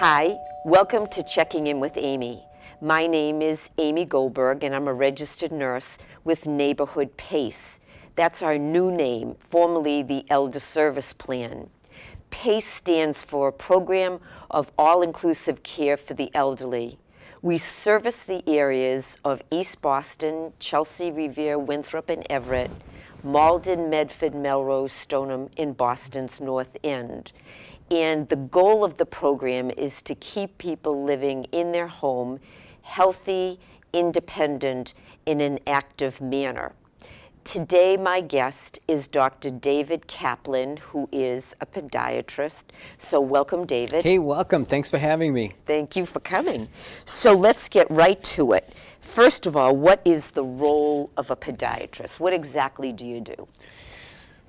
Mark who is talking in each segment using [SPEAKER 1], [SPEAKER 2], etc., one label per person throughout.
[SPEAKER 1] Hi, welcome to Checking In with Amy. My name is Amy Goldberg and I'm a registered nurse with Neighborhood PACE. That's our new name, formerly the Elder Service Plan. PACE stands for Program of All-Inclusive Care for the Elderly. We service the areas of East Boston, Chelsea, Revere, Winthrop, and Everett, Malden, Medford, Melrose, Stoneham, in Boston's North End. And the goal of the program is to keep people living in their home, healthy, independent, in an active manner. Today, my guest is Dr. David Kaplan, who is a podiatrist. So welcome, David.
[SPEAKER 2] Hey, welcome. Thanks for having me.
[SPEAKER 1] Thank you for coming. So let's get right to it. First of all, what is the role of a podiatrist? What exactly do you do?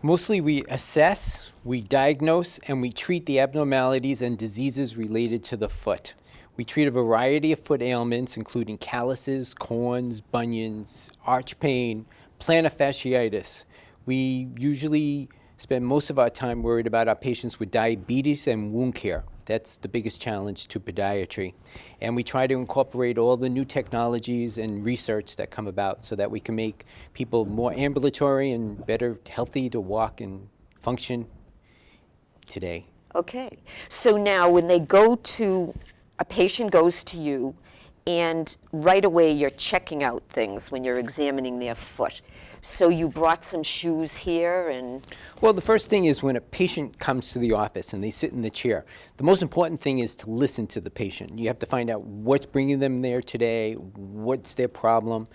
[SPEAKER 2] Mostly we assess, we diagnose, and we treat the abnormalities and diseases related to the foot. We treat a variety of foot ailments, including calluses, corns, bunions, arch pain, plantar fasciitis. We usually spend most of our time worried about our patients with diabetes and wound care. That's the biggest challenge to podiatry. And we try to incorporate all the new technologies and research that come about so that we can make people more ambulatory and better healthy to walk and function today.
[SPEAKER 1] Okay. So now when they go to, a patient goes to you, and right away you're checking out things when you're examining their foot. So you brought some shoes here and...
[SPEAKER 2] Well, the first thing is when a patient comes to the office and they sit in the chair, the most important thing is to listen to the patient. You have to find out what's bringing them there today, what's their problem,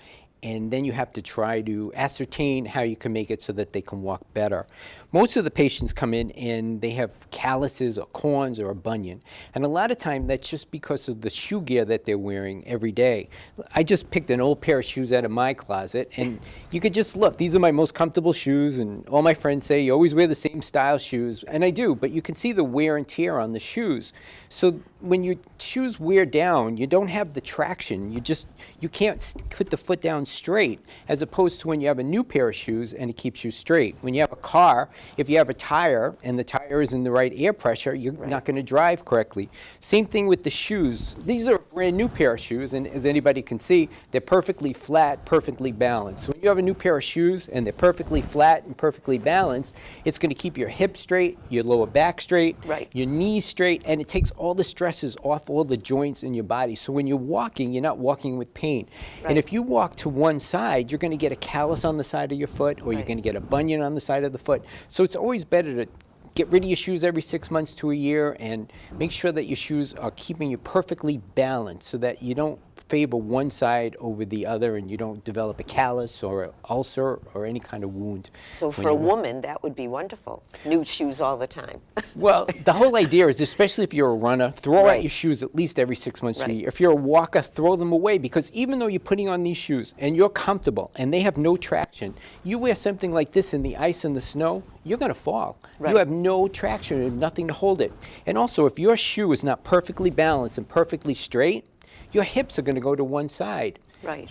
[SPEAKER 2] and then you have to try to ascertain how you can make it so that they can walk better. Most of the patients come in and they have calluses or corns or a bunion. And a lot of time that's just because of the shoe gear that they're wearing every day. I just picked an old pair of shoes out of my closet and you could just look. These are my most comfortable shoes and all my friends say you always wear the same style shoes. And I do, but you can see the wear and tear on the shoes. So when your shoes wear down, you don't have the traction. You can't put the foot down straight, as opposed to when you have a new pair of shoes and it keeps you straight. When you have a car, if you have a tire and the tire is in the right air pressure, you're not going to drive correctly. Same thing with the shoes. These are a brand new pair of shoes, and as anybody can see, they're perfectly flat, perfectly balanced. So when you have a new pair of shoes and they're perfectly flat and perfectly balanced, it's going to keep your hips straight, your lower back straight, your knees straight, and it takes all the stresses off all the joints in your body. So when you're walking, you're not walking with pain. And if you walk to one side, you're going to get a callus on the side of your foot, or you're going to get a bunion on the side of the foot. So it's always better to get rid of your shoes every 6 months to a year and make sure that your shoes are keeping you perfectly balanced so that you don't favor one side over the other and you don't develop a callus or an ulcer or any kind of wound.
[SPEAKER 1] So for a woman, that would be wonderful. New shoes all the time.
[SPEAKER 2] Well, the whole idea is, especially if you're a runner, throw out your shoes at least every 6 months to a year. If you're a walker, throw them away, because even though you're putting on these shoes and you're comfortable and they have no traction, you wear something like this in the ice and the snow, you're going to fall. You have no traction and nothing to hold it. And also, if your shoe is not perfectly balanced and perfectly straight, your hips are going to go to one side.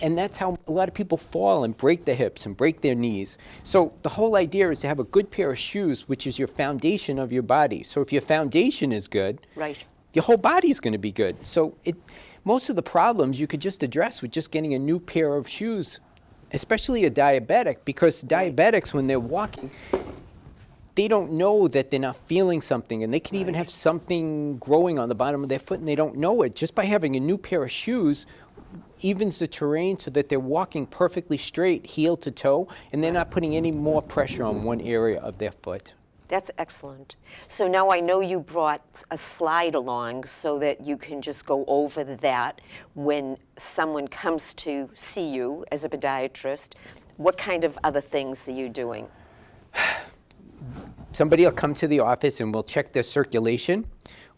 [SPEAKER 2] And that's how a lot of people fall and break their hips and break their knees. So the whole idea is to have a good pair of shoes, which is your foundation of your body. So if your foundation is good, your whole body is going to be good. So most of the problems you could just address with just getting a new pair of shoes, especially a diabetic, because diabetics, when they're walking, they don't know that they're not feeling something, and they can even have something growing on the bottom of their foot and they don't know it. Just by having a new pair of shoes evens the terrain so that they're walking perfectly straight, heel to toe, and they're not putting any more pressure on one area of their foot.
[SPEAKER 1] That's excellent. So now I know you brought a slide along so that you can just go over that when someone comes to see you as a podiatrist. What kind of other things are you doing?
[SPEAKER 2] Somebody will come to the office and we'll check their circulation.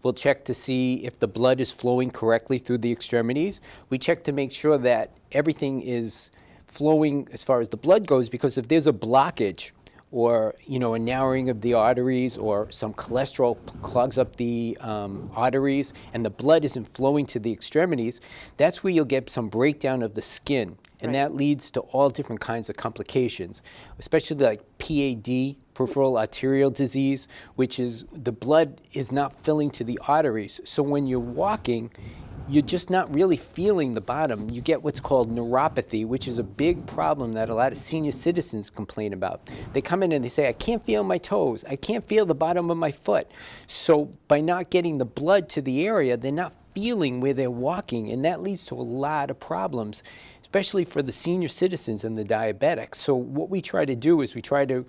[SPEAKER 2] We'll check to see if the blood is flowing correctly through the extremities. We check to make sure that everything is flowing as far as the blood goes, because if there's a blockage or a narrowing of the arteries, or some cholesterol clogs up the arteries and the blood isn't flowing to the extremities, that's where you'll get some breakdown of the skin. And
[SPEAKER 1] Right.
[SPEAKER 2] that leads to all different kinds of complications, especially like PAD, peripheral arterial disease, which is the blood is not filling to the arteries. So when you're walking, you're just not really feeling the bottom. You get what's called neuropathy, which is a big problem that a lot of senior citizens complain about. They come in and they say, I can't feel my toes. I can't feel the bottom of my foot. So by not getting the blood to the area, they're not feeling where they're walking, and that leads to a lot of problems, especially for the senior citizens and the diabetics. So what we try to do is we try to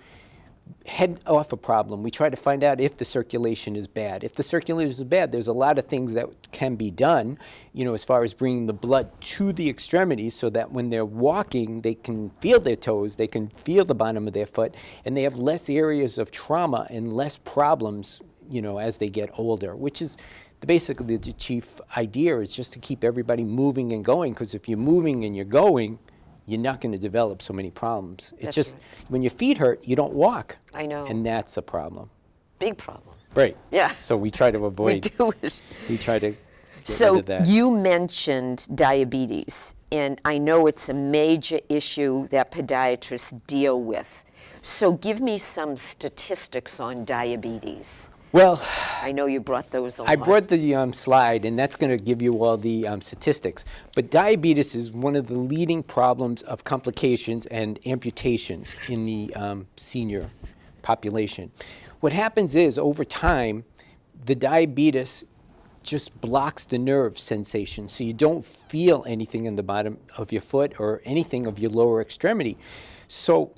[SPEAKER 2] head off a problem. We try to find out if the circulation is bad. If the circulation is bad, there's a lot of things that can be done, as far as bringing the blood to the extremities so that when they're walking, they can feel their toes, they can feel the bottom of their foot, and they have less areas of trauma and less problems, as they get older, which is basically the chief idea, is just to keep everybody moving and going, because if you're moving and you're going, you're not going to develop so many problems. It's
[SPEAKER 1] That's
[SPEAKER 2] just
[SPEAKER 1] right.
[SPEAKER 2] when your feet hurt, you don't walk.
[SPEAKER 1] I know.
[SPEAKER 2] And that's a problem.
[SPEAKER 1] Big problem.
[SPEAKER 2] Right.
[SPEAKER 1] Yeah.
[SPEAKER 2] So we try to
[SPEAKER 1] We
[SPEAKER 2] avoid,
[SPEAKER 1] do it.
[SPEAKER 2] we try to get rid
[SPEAKER 1] So
[SPEAKER 2] of that.
[SPEAKER 1] you mentioned diabetes, and I know it's a major issue that podiatrists deal with. So give me some statistics on diabetes.
[SPEAKER 2] Well,
[SPEAKER 1] I know you brought those along.
[SPEAKER 2] I brought the slide, and that's going to give you all the statistics. But diabetes is one of the leading problems of complications and amputations in the senior population. What happens is, over time, the diabetes just blocks the nerve sensation, so you don't feel anything in the bottom of your foot or anything of your lower extremity. So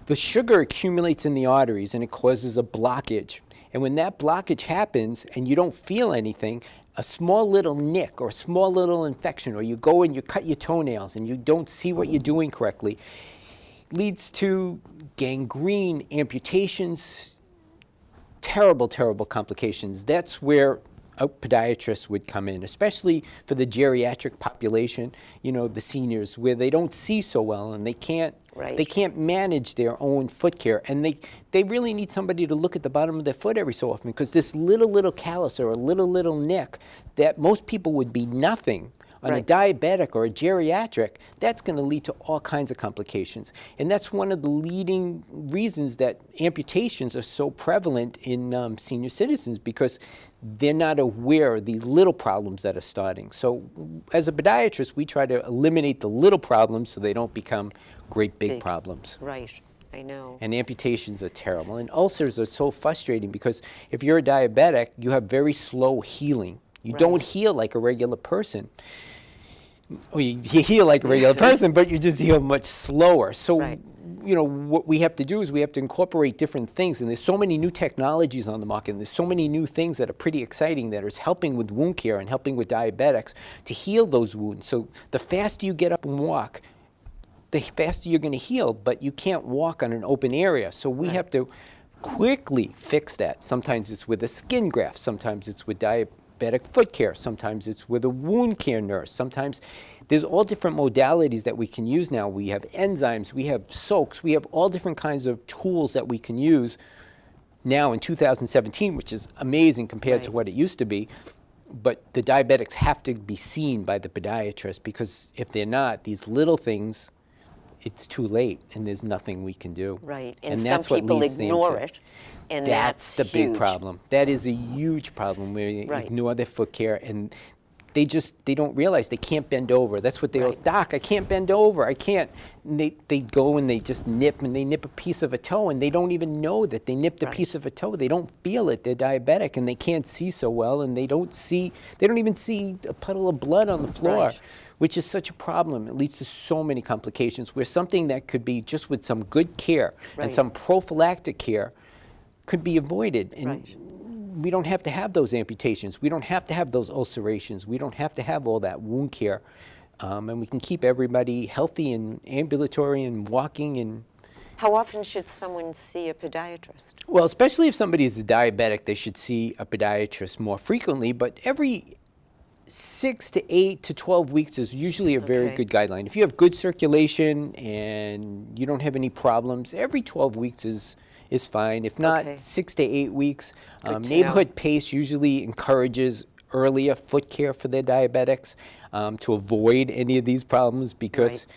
[SPEAKER 2] the sugar accumulates in the arteries, and it causes a blockage. And when that blockage happens and you don't feel anything, a small little nick or a small little infection, or you go and you cut your toenails and you don't see what you're doing correctly, leads to gangrene, amputations, terrible, terrible complications. That's where a podiatrist would come in, especially for the geriatric population, the seniors, where they don't see so well and they can't manage their own foot care, and they really need somebody to look at the bottom of their foot every so often, because this little callus or a little nick that most people would be nothing on a diabetic or a geriatric, that's going to lead to all kinds of complications. And that's one of the leading reasons that amputations are so prevalent in senior citizens, because they're not aware of these little problems that are starting. So as a podiatrist, we try to eliminate the little problems so they don't become great big problems.
[SPEAKER 1] Right, I know.
[SPEAKER 2] And amputations are terrible. And ulcers are so frustrating, because if you're a diabetic, you have very slow healing. You don't heal like a regular person. Well, you heal like a regular person, but you just heal much slower. So, what we have to do is we have to incorporate different things. And there's so many new technologies on the market, and there's so many new things that are pretty exciting that is helping with wound care and helping with diabetics to heal those wounds. So the faster you get up and walk, the faster you're going to heal, but you can't walk on an open area. So we have to quickly fix that. Sometimes it's with a skin graft. Sometimes it's with diabetic foot care. Sometimes it's with a wound care nurse. Sometimes there's all different modalities that we can use now. We have enzymes, we have soaks, we have all different kinds of tools that we can use now in 2017, which is amazing compared to what it used to be. But the diabetics have to be seen by the podiatrist, because if they're not, these little things, it's too late, and there's nothing we can do.
[SPEAKER 1] Right, and some
[SPEAKER 2] that's what
[SPEAKER 1] people
[SPEAKER 2] leads them
[SPEAKER 1] ignore
[SPEAKER 2] to-
[SPEAKER 1] it, and
[SPEAKER 2] That's the big
[SPEAKER 1] huge.
[SPEAKER 2] problem. That is a huge problem, where they ignore their foot care, and they don't realize they can't bend over. That's what they always, Doc, I can't bend over, I can't. And they go and they just nip, and they nip a piece of a toe, and they don't even know that they nipped a piece of a toe. They don't feel it. They're diabetic, and they can't see so well, and they don't even see a puddle of blood on the floor. Which is such a problem. It leads to so many complications, where something that could be just with some good care and some prophylactic care could be avoided. And we don't have to have those amputations. We don't have to have those ulcerations. We don't have to have all that wound care. And we can keep everybody healthy and ambulatory and walking. And
[SPEAKER 1] How often should someone see a podiatrist?
[SPEAKER 2] well, especially if somebody is diabetic, they should see a podiatrist more frequently. But every 6 to 8 to 12 weeks is usually a very good guideline. If you have good circulation and you don't have any problems, every 12 weeks is fine. If not, 6 to 8 weeks. Neighborhood PACE usually encourages earlier foot care for their diabetics to avoid any of these problems, because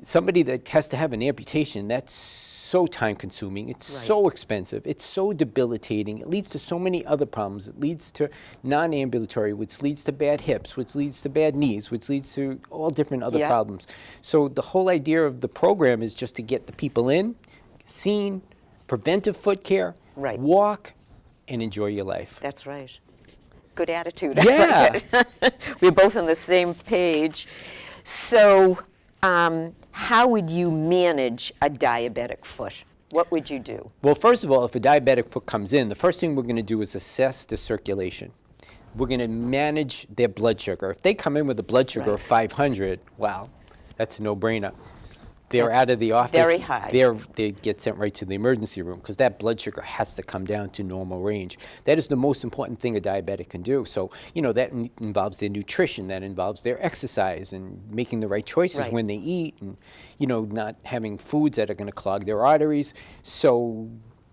[SPEAKER 2] somebody that has to have an amputation, that's so time consuming, it's so expensive, it's so debilitating, it leads to so many other problems. It leads to non-ambulatory, which leads to bad hips, which leads to bad knees, which leads to all different other problems. So the whole idea of the program is just to get the people in, seen, preventive foot care, walk, and enjoy your life.
[SPEAKER 1] That's right. Good attitude.
[SPEAKER 2] Yeah.
[SPEAKER 1] We're both on the same page. So how would you manage a diabetic foot? What would you do?
[SPEAKER 2] Well, first of all, if a diabetic foot comes in, the first thing we're going to do is assess the circulation. We're going to manage their blood sugar. If they come in with a blood sugar of 500, wow, that's a no-brainer. They're out of the office.
[SPEAKER 1] Very high.
[SPEAKER 2] They get sent right to the emergency room because that blood sugar has to come down to normal range. That is the most important thing a diabetic can do. So, that involves their nutrition, that involves their exercise and making the right choices when they eat and, not having foods that are going to clog their arteries. So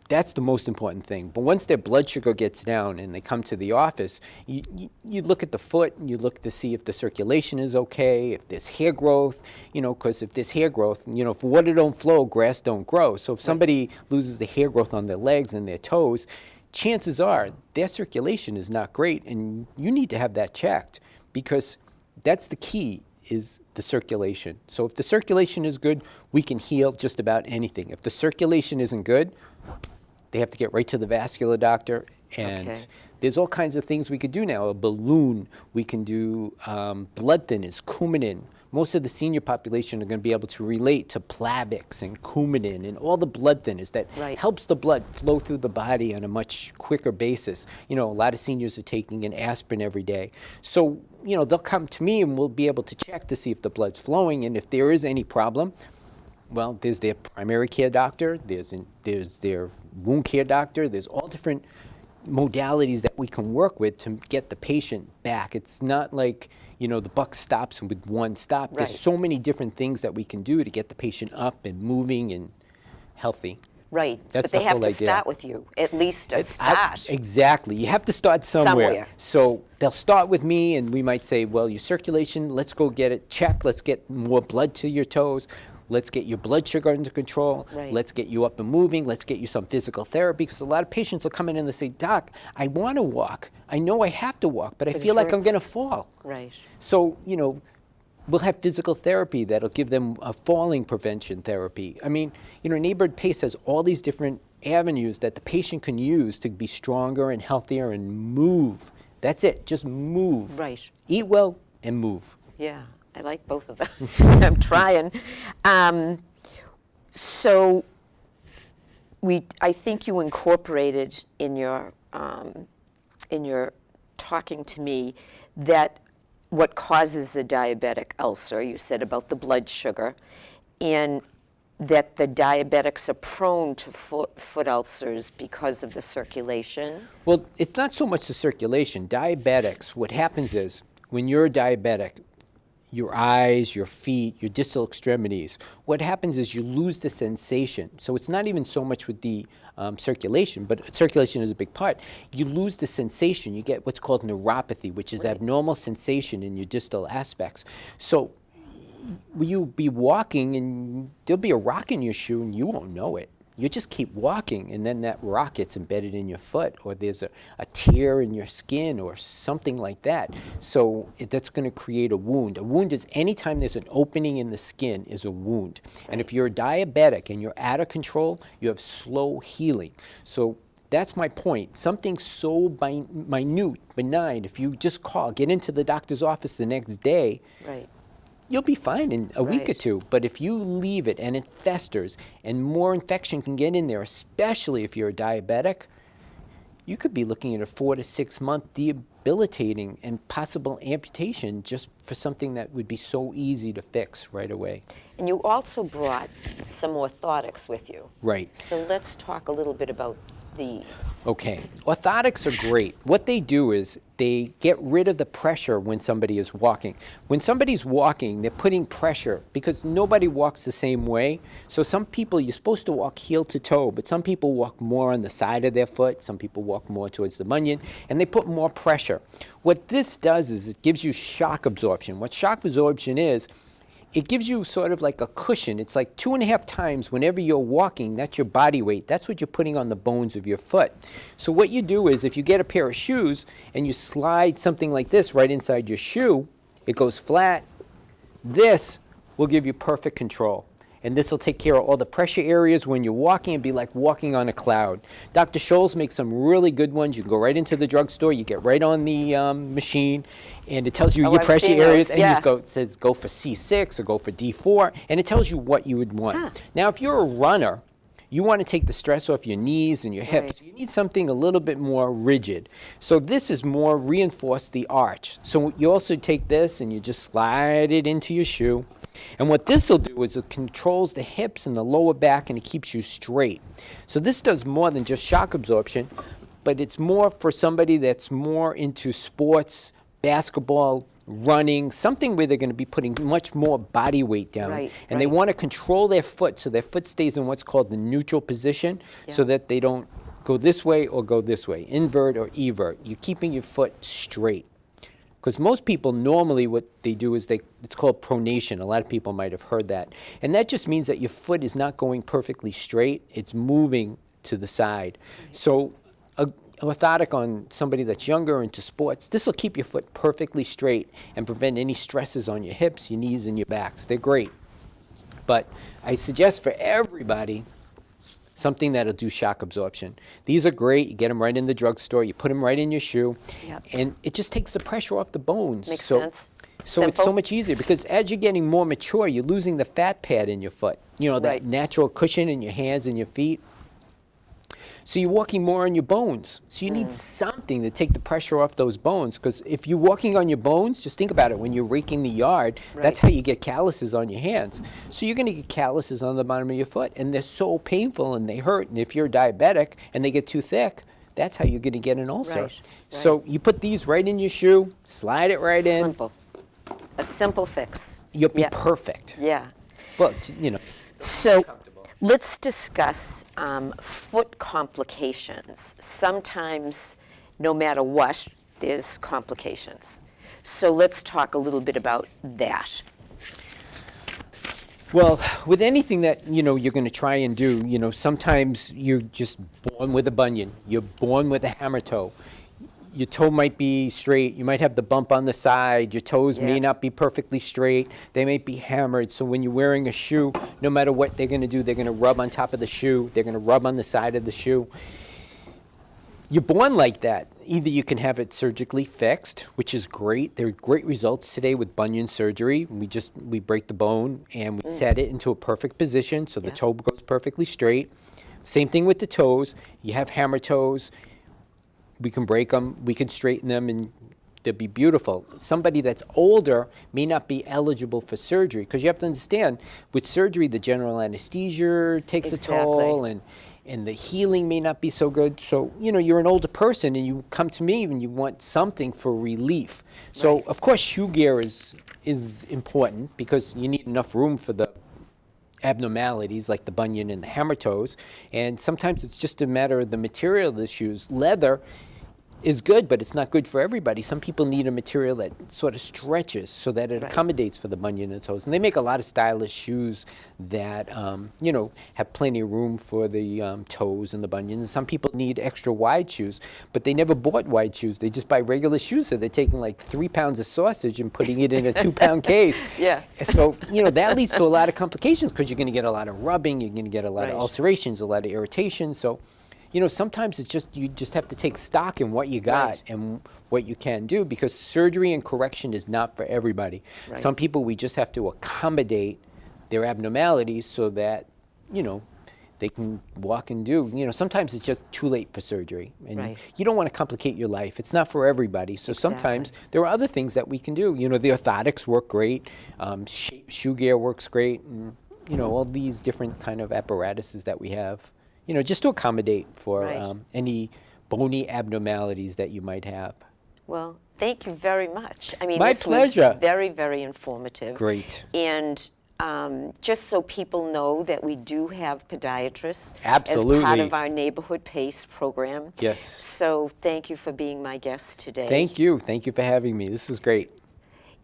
[SPEAKER 2] that's the most important thing. But once their blood sugar gets down and they come to the office, you look at the foot and you look to see if the circulation is okay, if there's hair growth, because if there's hair growth, if water don't flow, grass don't grow. So if somebody loses the hair growth on their legs and their toes, chances are their circulation is not great, and you need to have that checked because that's the key, is the circulation. So if the circulation is good, we can heal just about anything. If the circulation isn't good, they have to get right to the vascular doctor, and there's all kinds of things we could do now. A balloon, we can do blood thinners, Coumadin. Most of the senior population are going to be able to relate to Plavix and Coumadin and all the blood thinners that helps the blood flow through the body on a much quicker basis. A lot of seniors are taking an aspirin every day. So, they'll come to me and we'll be able to check to see if the blood's flowing, and if there is any problem, well, there's their primary care doctor, there's their wound care doctor, there's all different modalities that we can work with to get the patient back. It's not like, the buck stops with one stop. There's so many different things that we can do to get the patient up and moving and healthy.
[SPEAKER 1] Right,
[SPEAKER 2] That's
[SPEAKER 1] but they have to
[SPEAKER 2] idea.
[SPEAKER 1] start with you, at least a start.
[SPEAKER 2] Exactly, you have to start somewhere. So they'll start with me and we might say, well, your circulation, let's go get it checked, let's get more blood to your toes. Let's get your blood sugar under control. Let's get you up and moving. Let's get you some physical therapy, because a lot of patients will come in and they say, Doc, I want to walk. I know I have to walk, but I feel like I'm going to fall. So, we'll have physical therapy that'll give them a falling prevention therapy. I mean, Neighborhood PACE has all these different avenues that the patient can use to be stronger and healthier and move. That's it, just move. Eat well and move.
[SPEAKER 1] Yeah. I like both of them. I'm trying. So I think you incorporated in your talking to me that what causes a diabetic ulcer, you said about the blood sugar, and that the diabetics are prone to foot ulcers because of the circulation.
[SPEAKER 2] Well, it's not so much the circulation. Diabetics, what happens is when you're a diabetic, your eyes, your feet, your distal extremities, what happens is you lose the sensation. So it's not even so much with the circulation, but circulation is a big part. You lose the sensation. You get what's called neuropathy, which is abnormal sensation in your distal aspects. So you'll be walking and there'll be a rock in your shoe and you won't know it. You just keep walking, and then that rock gets embedded in your foot, or there's a tear in your skin or something like that. So that's going to create a wound. A wound is anytime there's an opening in the skin is a wound. And if you're a diabetic and you're out of control, you have slow healing. So that's my point. Something so minute, benign, if you just get into the doctor's office the next day, you'll be fine in a week or two. But if you leave it and it festers and more infection can get in there, especially if you're a diabetic, you could be looking at a 4 to 6 month debilitating and possible amputation just for something that would be so easy to fix right away.
[SPEAKER 1] And you also brought some orthotics with you. So let's talk a little bit about these.
[SPEAKER 2] Okay, orthotics are great. What they do is they get rid of the pressure when somebody is walking. When somebody's walking, they're putting pressure because nobody walks the same way. So some people, you're supposed to walk heel to toe, but some people walk more on the side of their foot. Some people walk more towards the bunion, and they put more pressure. What this does is it gives you shock absorption. What shock absorption is, it gives you sort of like a cushion. It's like 2.5 times whenever you're walking, that's your body weight. That's what you're putting on the bones of your foot. So what you do is if you get a pair of shoes and you slide something like this right inside your shoe, it goes flat. This will give you perfect control. And this will take care of all the pressure areas when you're walking and be like walking on a cloud. Dr. Scholl's makes some really good ones. You can go right into the drugstore, you get right on the machine, and it tells you your
[SPEAKER 1] I've
[SPEAKER 2] pressure
[SPEAKER 1] seen
[SPEAKER 2] areas,
[SPEAKER 1] those,
[SPEAKER 2] and
[SPEAKER 1] yeah.
[SPEAKER 2] it says go for C6 or go for D4, and it tells you what you would want.
[SPEAKER 1] Huh.
[SPEAKER 2] Now, if you're a runner, you want to take the stress off your knees and your hips.
[SPEAKER 1] Right.
[SPEAKER 2] You need something a little bit more rigid. So this is more reinforce the arch. So you also take this and you just slide it into your shoe. And what this will do is it controls the hips and the lower back, and it keeps you straight. So this does more than just shock absorption, but it's more for somebody that's more into sports, basketball, running, something where they're going to be putting much more body weight down.
[SPEAKER 1] Right,
[SPEAKER 2] and they
[SPEAKER 1] right.
[SPEAKER 2] want to control their foot so their foot stays in what's called the neutral position, so that they don't go this way or go this way, invert or evert. You're keeping your foot straight. Because most people normally what they do is it's called pronation. A lot of people might have heard that. And that just means that your foot is not going perfectly straight. It's moving to the side. So a orthotic on somebody that's younger into sports, this will keep your foot perfectly straight and prevent any stresses on your hips, your knees, and your backs. They're great. But I suggest for everybody something that'll do shock absorption. These are great. You get them right in the drugstore. You put them right in your shoe.
[SPEAKER 1] Yep.
[SPEAKER 2] And it just takes the pressure off the bones.
[SPEAKER 1] Makes
[SPEAKER 2] so,
[SPEAKER 1] sense.
[SPEAKER 2] So it's so
[SPEAKER 1] Simple.
[SPEAKER 2] much easier because as you're getting more mature, you're losing the fat pad in your foot. You know, that
[SPEAKER 1] Right.
[SPEAKER 2] natural cushion in your hands and your feet. So you're walking more on your bones. So you need something to take the pressure off those bones, because if you're walking on your bones, just think about it, when you're raking the yard, that's how you get calluses on your hands. So you're going to get calluses on the bottom of your foot, and they're so painful and they hurt. And if you're diabetic and they get too thick, that's how you're going to get an ulcer.
[SPEAKER 1] Right,
[SPEAKER 2] So you put these right in your shoe, slide it right in,
[SPEAKER 1] Simple. A simple fix.
[SPEAKER 2] you'll be
[SPEAKER 1] Yeah.
[SPEAKER 2] perfect.
[SPEAKER 1] Yeah.
[SPEAKER 2] Well, you know.
[SPEAKER 1] So let's discuss foot complications. Sometimes, no matter what, there's complications. So let's talk a little bit about that.
[SPEAKER 2] Well, with anything that, you know, you're going to try and do, you know, sometimes you're just born with a bunion. You're born with a hammer toe. Your toe might be straight. You might have the bump on the side. Your toes may
[SPEAKER 1] Yeah.
[SPEAKER 2] not be perfectly straight. They may be hammered. So when you're wearing a shoe, no matter what they're going to do, they're going to rub on top of the shoe. They're going to rub on the side of the shoe. You're born like that. Either you can have it surgically fixed, which is great. There are great results today with bunion surgery. We break the bone and we set it into a perfect position so the
[SPEAKER 1] Yeah.
[SPEAKER 2] toe goes perfectly straight. Same thing with the toes. You have hammer toes. We can break them, we can straighten them, and they'll be beautiful. Somebody that's older may not be eligible for surgery, because you have to understand, with surgery, the general anesthesia takes a toll, and the healing may not be so good. So, you know, you're an older person, and you come to me and you want something for relief. So,
[SPEAKER 1] Right.
[SPEAKER 2] of course, shoe gear is important, because you need enough room for the abnormalities like the bunion and the hammer toes. And sometimes it's just a matter of the material of the shoes. Leather is good, but it's not good for everybody. Some people need a material that sort of stretches so that it
[SPEAKER 1] Right.
[SPEAKER 2] accommodates for the bunion and toes. And they make a lot of stylish shoes that, you know, have plenty of room for the toes and the bunions. Some people need extra wide shoes, but they never bought wide shoes. They just buy regular shoes, so they're taking like 3 pounds of sausage and putting it in a 2-pound case.
[SPEAKER 1] Yeah.
[SPEAKER 2] So, you know, that leads to a lot of complications, because you're going to get a lot of rubbing, you're going to get a lot
[SPEAKER 1] Right.
[SPEAKER 2] of ulcerations, a lot of irritation. So, you know, sometimes it's just, you just have to take stock in what you got
[SPEAKER 1] Right.
[SPEAKER 2] and what you can do, because surgery and correction is not for everybody.
[SPEAKER 1] Right.
[SPEAKER 2] Some people, we just have to accommodate their abnormalities so that, you know, they can walk and do. You know, sometimes it's just too late for surgery, and
[SPEAKER 1] Right.
[SPEAKER 2] you don't want to complicate your life. It's not for everybody. So sometimes there are other things that we can do. You know, the orthotics work great, shoe gear works great, and, you know, all these different kind of apparatuses that we have, you know, just to accommodate for
[SPEAKER 1] Right.
[SPEAKER 2] any bony abnormalities that you might have.
[SPEAKER 1] Well, thank you very much. I mean,
[SPEAKER 2] My
[SPEAKER 1] this
[SPEAKER 2] pleasure.
[SPEAKER 1] was very, very informative.
[SPEAKER 2] Great.
[SPEAKER 1] And just so people know that we do have podiatrists as part
[SPEAKER 2] Absolutely.
[SPEAKER 1] of our Neighborhood PACE program.
[SPEAKER 2] Yes.
[SPEAKER 1] So thank you for being my guest today.
[SPEAKER 2] Thank you. Thank you for having me. This was great.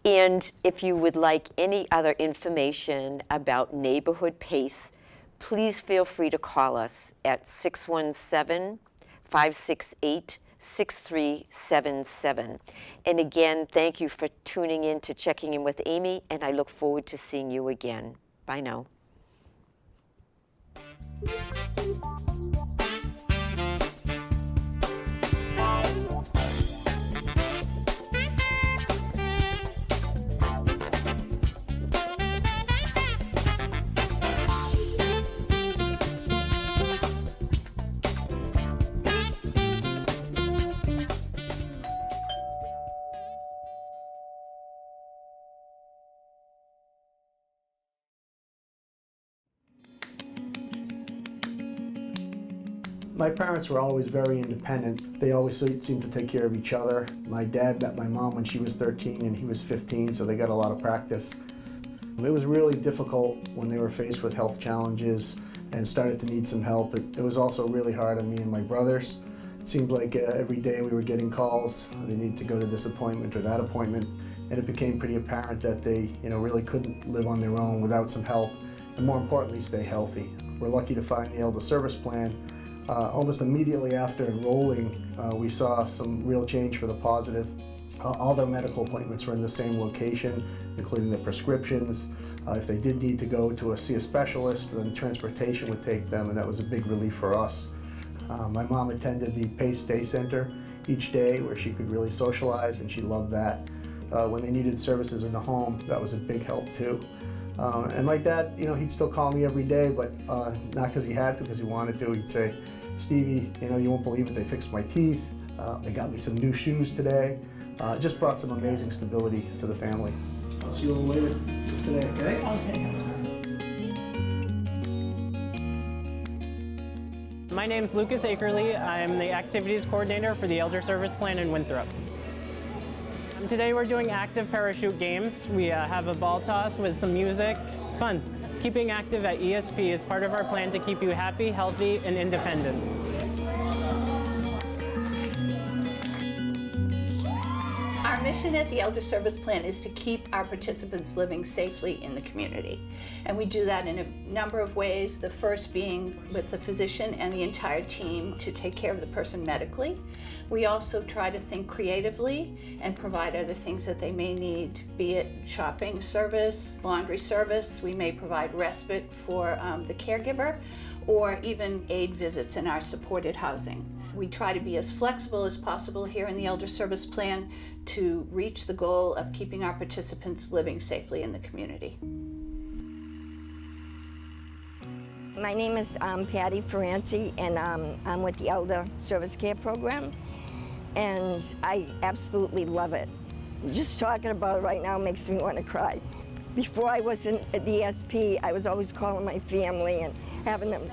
[SPEAKER 1] And if you would like any other information about Neighborhood PACE, please feel free to call us at 617-568-6377. And again, thank you for tuning in to Checking In with Amy, and I look forward to seeing you again. Bye now.
[SPEAKER 3] My parents were always very independent. They always seemed to take care of each other. My dad met my mom when she was 13 and he was 15, so they got a lot of practice. It was really difficult when they were faced with health challenges and started to need some help. It was also really hard on me and my brothers. It seemed like every day we were getting calls. They needed to go to this appointment or that appointment, and it became pretty apparent that they really couldn't live on their own without some help, and more importantly, stay healthy. We're lucky to find the Elder Service Plan. Almost immediately after enrolling, we saw some real change for the positive. All their medical appointments were in the same location, including the prescriptions. If they did need to go to see a specialist, then transportation would take them, and that was a big relief for us. My mom attended the PACE Day Center each day where she could really socialize, and she loved that. When they needed services in the home, that was a big help too. And my dad, he'd still call me every day, but not because he had to, because he wanted to. He'd say, "Stevie, you won't believe it, they fixed my teeth. They got me some new shoes today." Just brought some amazing stability to the family. I'll see you a little later today, okay?
[SPEAKER 4] Okay.
[SPEAKER 5] My name's Lucas Akerley. I'm the activities coordinator for the Elder Service Plan in Winthrop. Today we're doing active parachute games. We have a ball toss with some music. It's fun. Keeping active at ESP is part of our plan to keep you happy, healthy, and independent.
[SPEAKER 4] Our mission at the Elder Service Plan is to keep our participants living safely in the community. And we do that in a number of ways, the first being with the physician and the entire team to take care of the person medically. We also try to think creatively and provide other things that they may need, be it shopping service, laundry service. We may provide respite for the caregiver, or even aid visits in our supported housing. We try to be as flexible as possible here in the Elder Service Plan to reach the goal of keeping our participants living safely in the community.
[SPEAKER 6] My name is Patty Ferranti, and I'm with the Elder Service Care Program, and I absolutely love it. Just talking about it right now makes me want to cry. Before I was in the ESP, I was always calling my family and having them,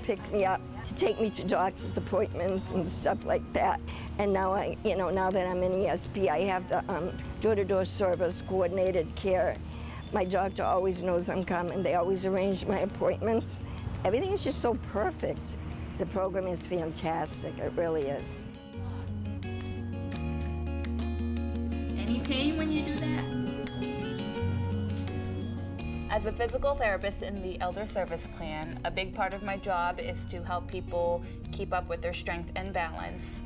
[SPEAKER 6] pick me up to take me to doctor's appointments and stuff like that. And now now that I'm in ESP, I have the door-to-door service, coordinated care. My doctor always knows I'm coming. They always arrange my appointments. Everything is just so perfect. The program is fantastic, it really is.
[SPEAKER 7] Any pain when you do that? As a physical therapist in the Elder Service Plan, a big part of my job is to help people keep up with their strength and balance.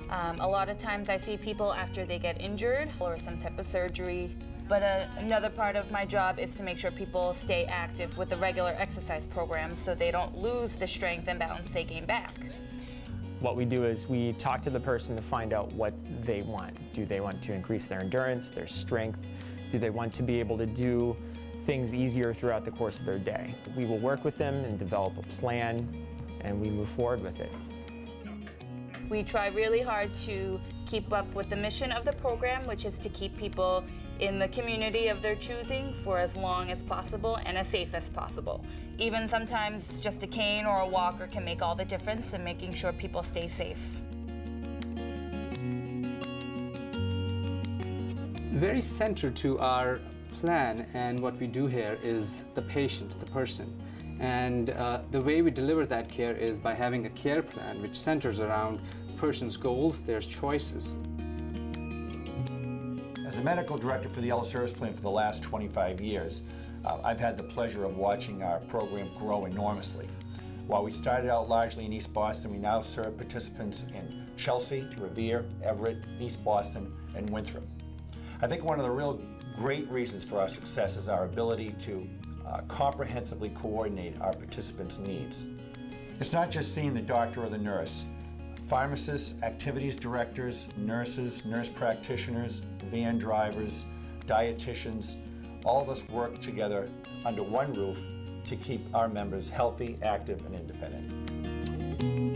[SPEAKER 7] A lot of times I see people after they get injured or some type of surgery, but another part of my job is to make sure people stay active with a regular exercise program so they don't lose the strength and balance they gain back.
[SPEAKER 8] What we do is we talk to the person to find out what they want. Do they want to increase their endurance, their strength? Do they want to be able to do things easier throughout the course of their day? We will work with them and develop a plan, and we move forward with it.
[SPEAKER 7] We try really hard to keep up with the mission of the program, which is to keep people in the community of their choosing for as long as possible and as safe as possible. Even sometimes just a cane or a walker can make all the difference in making sure people stay safe.
[SPEAKER 9] Very central to our plan and what we do here is the patient, the person. And the way we deliver that care is by having a care plan which centers around the person's goals, their choices.
[SPEAKER 3] As
[SPEAKER 10] As the medical director for the Elder Service Plan for the last 25 years, I've had the pleasure of watching our program grow enormously. While we started out largely in East Boston, we now serve participants in Chelsea, Revere, Everett, East Boston, and Winthrop. I think one of the real great reasons for our success is our ability to comprehensively coordinate our participants' needs. It's not just seeing the doctor or the nurse. Pharmacists, activities directors, nurses, nurse practitioners, van drivers, dietitians, all of us work together under one roof to keep our members healthy, active, and independent.